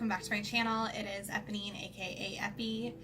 welcome back to my channel. It is Eponine, aka Epi,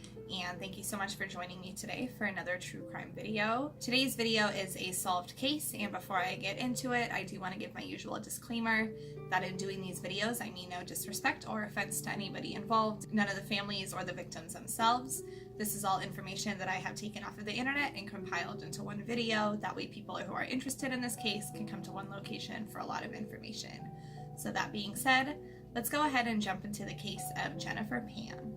and thank you so much for joining me today for another true crime video. Today's video is a solved case, and before I get into it, I do want to give my usual disclaimer that in doing these videos, I mean no disrespect or offense to anybody involved, none of the families or the victims themselves. This is all information that I have taken off of the internet and compiled into one video. That way people who are interested in this case can come to one location for a lot of information. So that being said, let's go ahead and jump into the case of Jennifer Pan.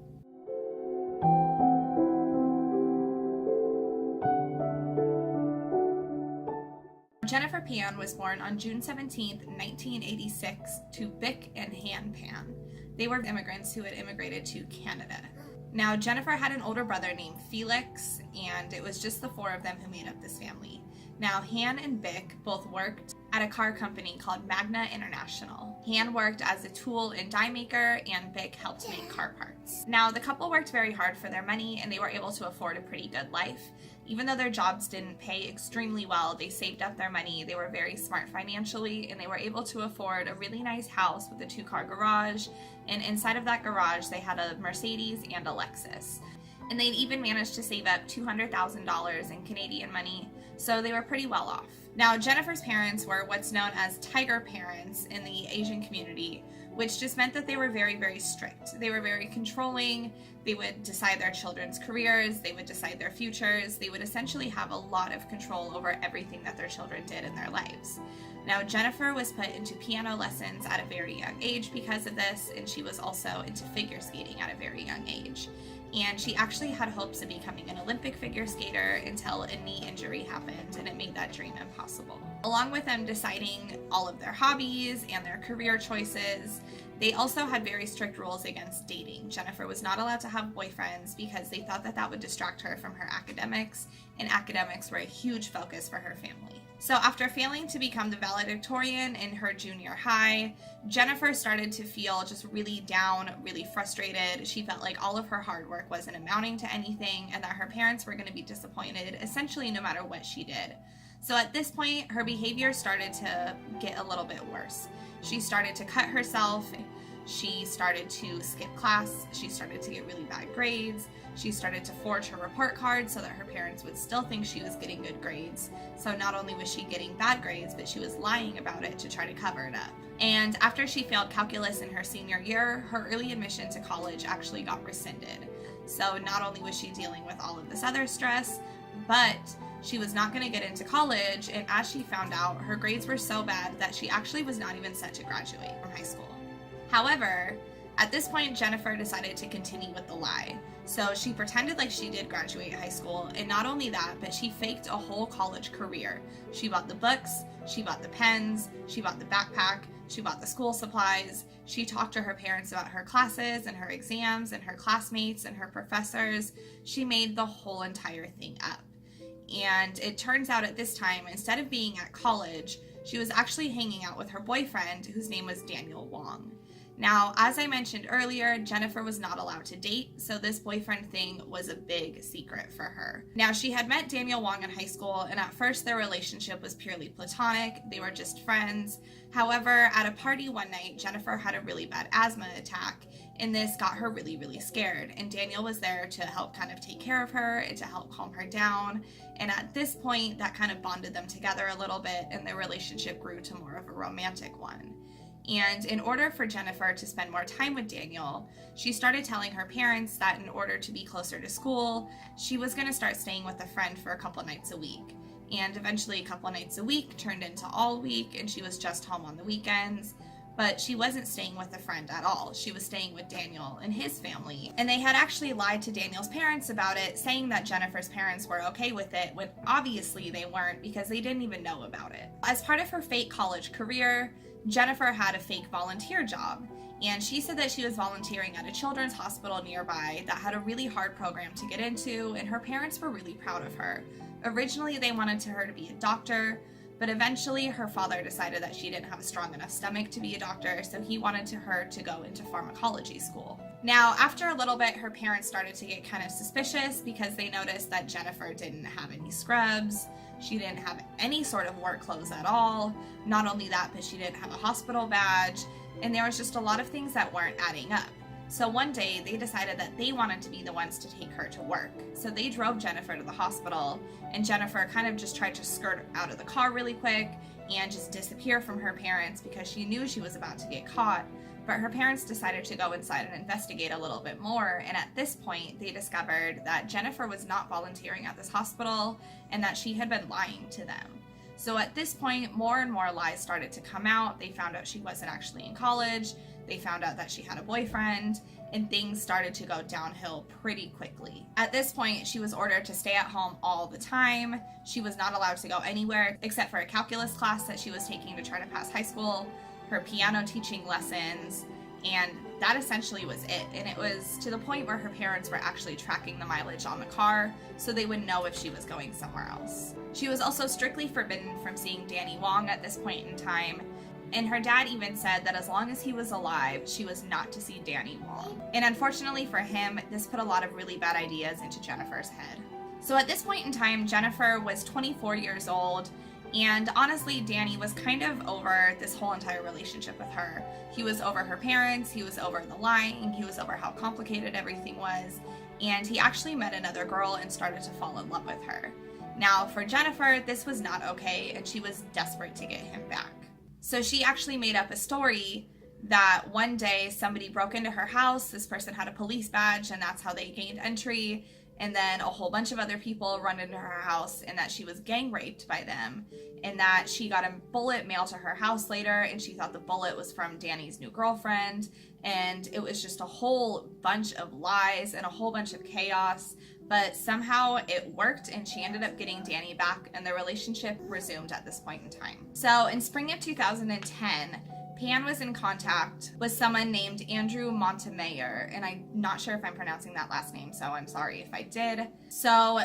Jennifer Pan was born on June 17, 1986 to Bick and Han Pan. They were immigrants who had immigrated to Canada. Now, Jennifer had an older brother named Felix, and it was just the four of them who made up this family. Now, Han and Bick both worked at a car company called Magna International. Han worked as a tool and die maker, and Bick helped make car parts. Now, the couple worked very hard for their money, and they were able to afford a pretty good life. Even though their jobs didn't pay extremely well, they saved up their money, they were very smart financially, and they were able to afford a really nice house with a 2-car garage, and inside of that garage they had a Mercedes and a Lexus. And they'd even managed to save up $200,000 in Canadian money, so they were pretty well off. Now, Jennifer's parents were what's known as tiger parents in the Asian community, which just meant that they were very, very strict. They were very controlling. They would decide their children's careers. They would decide their futures. They would essentially have a lot of control over everything that their children did in their lives. Now, Jennifer was put into piano lessons at a very young age because of this, and she was also into figure skating at a very young age. And she actually had hopes of becoming an Olympic figure skater until a knee injury happened, and it made that dream impossible. Along with them deciding all of their hobbies and their career choices, they also had very strict rules against dating. Jennifer was not allowed to have boyfriends because they thought that that would distract her from her academics, and academics were a huge focus for her family. So after failing to become the valedictorian in her junior high, Jennifer started to feel just really down, really frustrated. She felt like all of her hard work wasn't amounting to anything, and that her parents were going to be disappointed essentially no matter what she did. So at this point, her behavior started to get a little bit worse. She started to cut herself. She started to skip class. She started to get really bad grades. She started to forge her report card so that her parents would still think she was getting good grades. So not only was she getting bad grades, but she was lying about it to try to cover it up. And after she failed calculus in her senior year, her early admission to college actually got rescinded. So not only was she dealing with all of this other stress, but she was not going to get into college, and as she found out, her grades were so bad that she actually was not even set to graduate from high school. However, at this point, Jennifer decided to continue with the lie. So she pretended like she did graduate high school, and not only that, but she faked a whole college career. She bought the books, she bought the pens, she bought the backpack, she bought the school supplies. She talked to her parents about her classes and her exams and her classmates and her professors. She made the whole entire thing up. And it turns out at this time, instead of being at college, she was actually hanging out with her boyfriend, whose name was Daniel Wong. Now, as I mentioned earlier, Jennifer was not allowed to date, so this boyfriend thing was a big secret for her. Now, she had met Daniel Wong in high school, and at first their relationship was purely platonic. They were just friends. However, at a party one night, Jennifer had a really bad asthma attack, and this got her really, really scared. And Daniel was there to help kind of take care of her and to help calm her down. And at this point, that kind of bonded them together a little bit, and their relationship grew to more of a romantic one. And in order for Jennifer to spend more time with Daniel, she started telling her parents that in order to be closer to school, she was going to start staying with a friend for a couple nights a week. And eventually a couple nights a week turned into all week, and she was just home on the weekends. But she wasn't staying with a friend at all. She was staying with Daniel and his family. And they had actually lied to Daniel's parents about it, saying that Jennifer's parents were okay with it, when obviously they weren't, because they didn't even know about it. As part of her fake college career, Jennifer had a fake volunteer job, and she said that she was volunteering at a children's hospital nearby that had a really hard program to get into, and her parents were really proud of her. Originally, they wanted her to be a doctor, but eventually her father decided that she didn't have a strong enough stomach to be a doctor, so he wanted her to go into pharmacology school. Now, after a little bit, her parents started to get kind of suspicious because they noticed that Jennifer didn't have any scrubs. She didn't have any sort of work clothes at all. Not only that, but she didn't have a hospital badge, and there was just a lot of things that weren't adding up. So one day they decided that they wanted to be the ones to take her to work. So they drove Jennifer to the hospital, and Jennifer kind of just tried to skirt out of the car really quick and just disappear from her parents because she knew she was about to get caught. But her parents decided to go inside and investigate a little bit more, and at this point they discovered that Jennifer was not volunteering at this hospital and that she had been lying to them. So at this point, more and more lies started to come out. They found out she wasn't actually in college. They found out that she had a boyfriend, and things started to go downhill pretty quickly. At this point, she was ordered to stay at home all the time. She was not allowed to go anywhere except for a calculus class that she was taking to try to pass high school, her piano teaching lessons, and that essentially was it. And it was to the point where her parents were actually tracking the mileage on the car so they would know if she was going somewhere else. She was also strictly forbidden from seeing Danny Wong at this point in time, and her dad even said that as long as he was alive, she was not to see Danny Wong. And unfortunately for him, this put a lot of really bad ideas into Jennifer's head. So at this point in time, Jennifer was 24 years old, and honestly, Danny was kind of over this whole entire relationship with her. He was over her parents, he was over the lying, he was over how complicated everything was, and he actually met another girl and started to fall in love with her. Now, for Jennifer, this was not okay, and she was desperate to get him back. So she actually made up a story that one day somebody broke into her house, this person had a police badge, and that's how they gained entry, and then a whole bunch of other people run into her house, and that she was gang raped by them, and that she got a bullet mailed to her house later, and she thought the bullet was from Danny's new girlfriend, and it was just a whole bunch of lies and a whole bunch of chaos. But somehow it worked, and she ended up getting Danny back, and the relationship resumed at this point in time. So in spring of 2010, Pan was in contact with someone named Andrew Montemayor, and I'm not sure if I'm pronouncing that last name, so I'm sorry if I did. So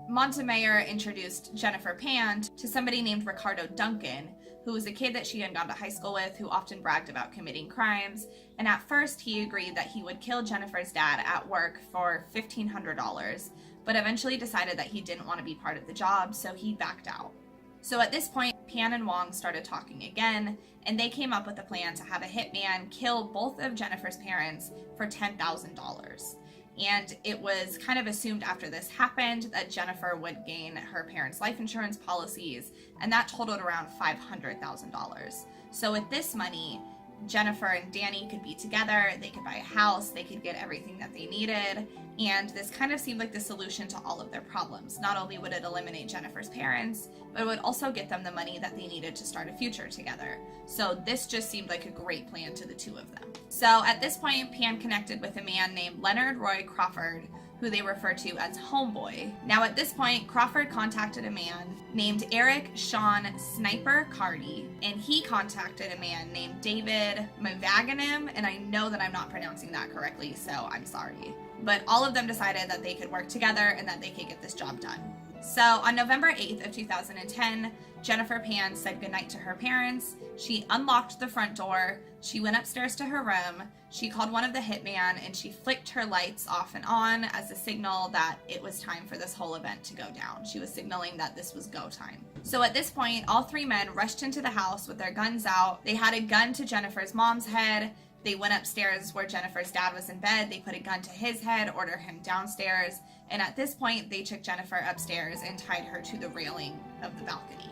Montemayor introduced Jennifer Pan to somebody named Ricardo Duncan, who was a kid that she had gone to high school with, who often bragged about committing crimes. And at first he agreed that he would kill Jennifer's dad at work for $1,500, but eventually decided that he didn't want to be part of the job, so he backed out. So at this point, Pan and Wong started talking again, and they came up with a plan to have a hitman kill both of Jennifer's parents for $10,000. And it was kind of assumed after this happened that Jennifer would gain her parents' life insurance policies, and that totaled around $500,000. So with this money, Jennifer and Danny could be together, they could buy a house, they could get everything that they needed, and this kind of seemed like the solution to all of their problems. Not only would it eliminate Jennifer's parents, but it would also get them the money that they needed to start a future together. So this just seemed like a great plan to the two of them. So at this point, Pan connected with a man named Leonard Roy Crawford, who they refer to as Homeboy. Now at this point, Crawford contacted a man named Eric Sean Sniper Cardy, and he contacted a man named David Mavaganim, and I know that I'm not pronouncing that correctly, so I'm sorry. But all of them decided that they could work together and that they could get this job done. So on November 8th of 2010, Jennifer Pan said goodnight to her parents. She unlocked the front door. She went upstairs to her room. She called one of the hitman, and she flicked her lights off and on as a signal that it was time for this whole event to go down. She was signaling that this was go time. So at this point, all three men rushed into the house with their guns out. They had a gun to Jennifer's mom's head. They went upstairs where Jennifer's dad was in bed. They put a gun to his head, ordered him downstairs. And at this point, they took Jennifer upstairs and tied her to the railing of the balcony.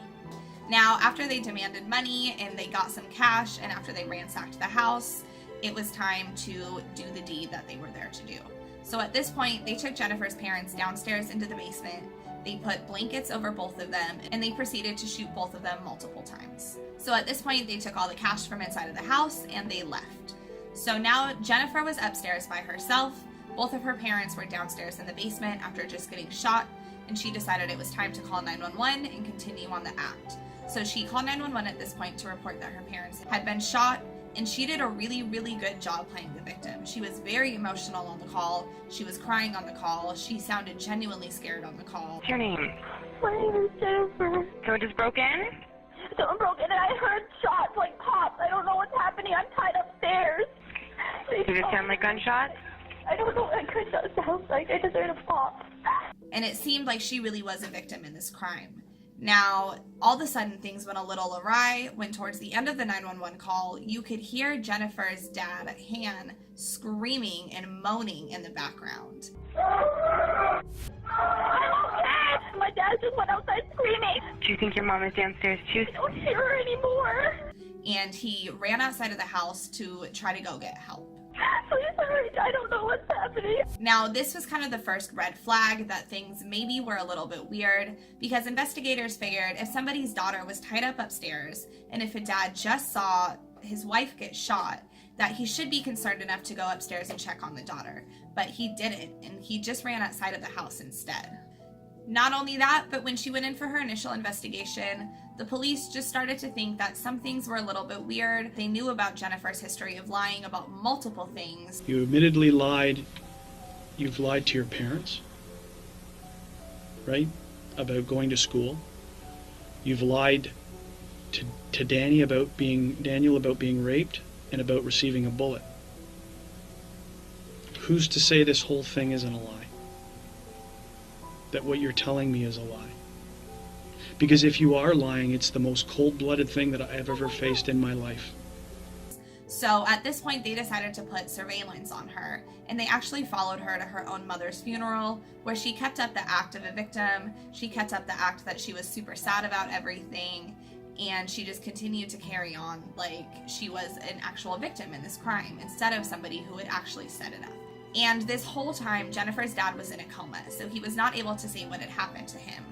Now, after they demanded money and they got some cash, and after they ransacked the house, it was time to do the deed that they were there to do. So at this point, they took Jennifer's parents downstairs into the basement. They put blankets over both of them, and they proceeded to shoot both of them multiple times. So at this point, they took all the cash from inside of the house and they left. So now Jennifer was upstairs by herself. Both of her parents were downstairs in the basement after just getting shot, and she decided it was time to call 911 and continue on the act. So she called 911 at this point to report that her parents had been shot, and she did a really, really good job playing the victim. She was very emotional on the call. She was crying on the call. She sounded genuinely scared on the call. What's your name? My name is Jennifer. Someone just broke in? Someone broke in and I heard shots like pops. I don't know what's happening. I'm tied upstairs. Does it sound like gunshots? I don't know what gunshot sounds like. I just heard a pop. And it seemed like she really was a victim in this crime. Now, all of a sudden, things went a little awry when towards the end of the 911 call, you could hear Jennifer's dad, Han, screaming and moaning in the background. I'm okay. My dad just went outside screaming. Do you think your mom is downstairs too? I don't hear her anymore. And he ran outside of the house to try to go get help. Please hurry. I don't know what's happening. Now, this was kind of the first red flag that things maybe were a little bit weird, because investigators figured if somebody's daughter was tied up upstairs and if a dad just saw his wife get shot, that he should be concerned enough to go upstairs and check on the daughter. But he didn't, and he just ran outside of the house instead. Not only that, but when she went in for her initial investigation, the police just started to think that some things were a little bit weird. They knew about Jennifer's history of lying about multiple things. You admittedly lied. You've lied to your parents, right? About going to school. You've lied to Daniel about being raped and about receiving a bullet. Who's to say this whole thing isn't a lie? That what you're telling me is a lie? Because if you are lying, it's the most cold-blooded thing that I've ever faced in my life. So at this point, they decided to put surveillance on her, and they actually followed her to her own mother's funeral, where she kept up the act of a victim. She kept up the act that she was super sad about everything, and she just continued to carry on like she was an actual victim in this crime instead of somebody who had actually set it up. And this whole time, Jennifer's dad was in a coma, so he was not able to say what had happened to him.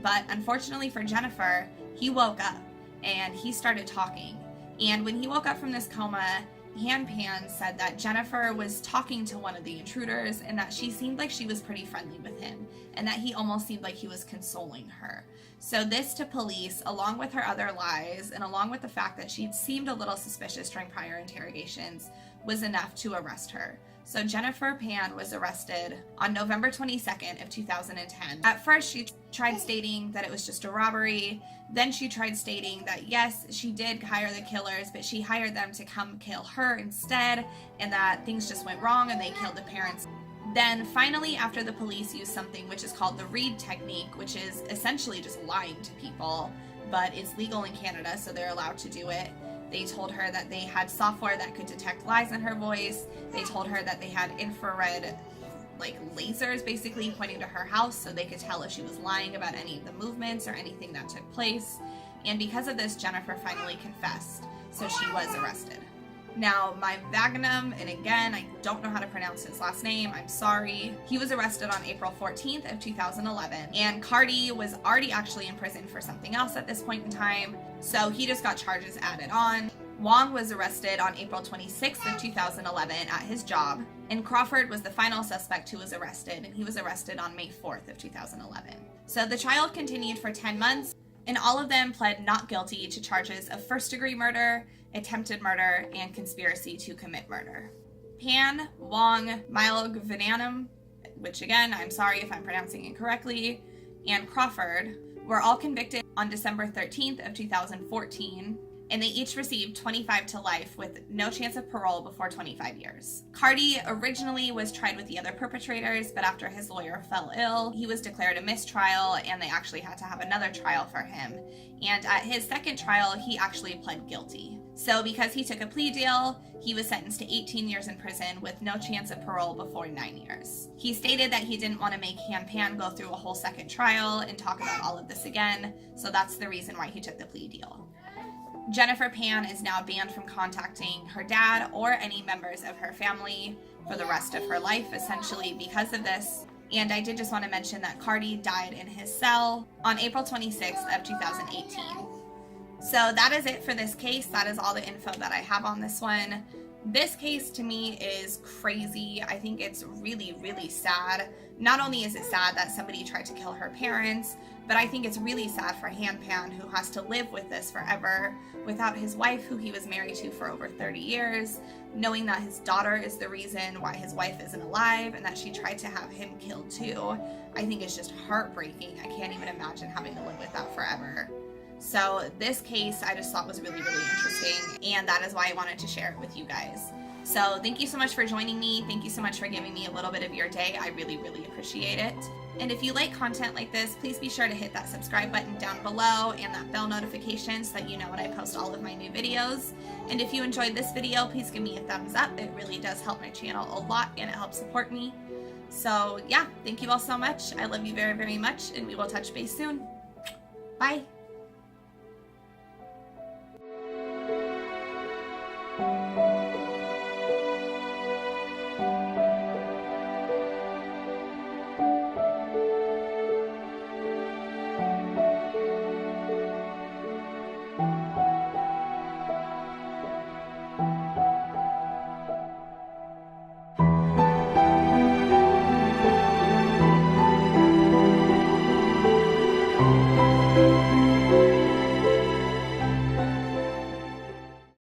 But unfortunately for Jennifer, he woke up and he started talking. And when he woke up from this coma, Pan said that Jennifer was talking to one of the intruders and that she seemed like she was pretty friendly with him and that he almost seemed like he was consoling her. So this to police, along with her other lies and along with the fact that she'd seemed a little suspicious during prior interrogations, was enough to arrest her. So Jennifer Pan was arrested on November 22nd of 2010. At first, she tried stating that it was just a robbery. Then she tried stating that yes, she did hire the killers, but she hired them to come kill her instead, and that things just went wrong and they killed the parents. Then finally, after the police used something which is called the Reed technique, which is essentially just lying to people, but it's legal in Canada, so they're allowed to do it. They told her that they had software that could detect lies in her voice. They told her that they had infrared lasers basically pointing to her house so they could tell if she was lying about any of the movements or anything that took place. And because of this, Jennifer finally confessed, so she was arrested. Now, my Vagnum, and again, I don't know how to pronounce his last name, I'm sorry. He was arrested on April 14th of 2011, and Cardi was already actually in prison for something else at this point in time, so he just got charges added on. Wong was arrested on April 26th of 2011 at his job, and Crawford was the final suspect who was arrested, and he was arrested on May 4th of 2011. So the trial continued for 10 months, and all of them pled not guilty to charges of first-degree murder, attempted murder, and conspiracy to commit murder. Pan, Wong, Milogvananam, which again, I'm sorry if I'm pronouncing incorrectly, and Crawford were all convicted on December 13th of 2014, and they each received 25 to life with no chance of parole before 25 years. Cardi originally was tried with the other perpetrators, but after his lawyer fell ill, he was declared a mistrial, and they actually had to have another trial for him. And at his second trial, he actually pled guilty. So because he took a plea deal, he was sentenced to 18 years in prison with no chance of parole before 9 years. He stated that he didn't want to make Pan go through a whole second trial and talk about all of this again, so that's the reason why he took the plea deal. Jennifer Pan is now banned from contacting her dad or any members of her family for the rest of her life, essentially because of this. And I did just want to mention that Cardi died in his cell on April 26th of 2018. So that is it for this case. That is all the info that I have on this one. This case to me is crazy. I think it's really, really sad. Not only is it sad that somebody tried to kill her parents, but I think it's really sad for Pan, who has to live with this forever without his wife, who he was married to for over 30 years, knowing that his daughter is the reason why his wife isn't alive and that she tried to have him killed too. I think it's just heartbreaking. I can't even imagine having to live with that forever. So this case I just thought was really, really interesting, and that is why I wanted to share it with you guys. So thank you so much for joining me. Thank you so much for giving me a little bit of your day. I really, really appreciate it. And if you like content like this, please be sure to hit that subscribe button down below and that bell notification so that you know when I post all of my new videos. And if you enjoyed this video, please give me a thumbs up. It really does help my channel a lot and it helps support me. So yeah, thank you all so much. I love you very, very much, and we will touch base soon. Bye.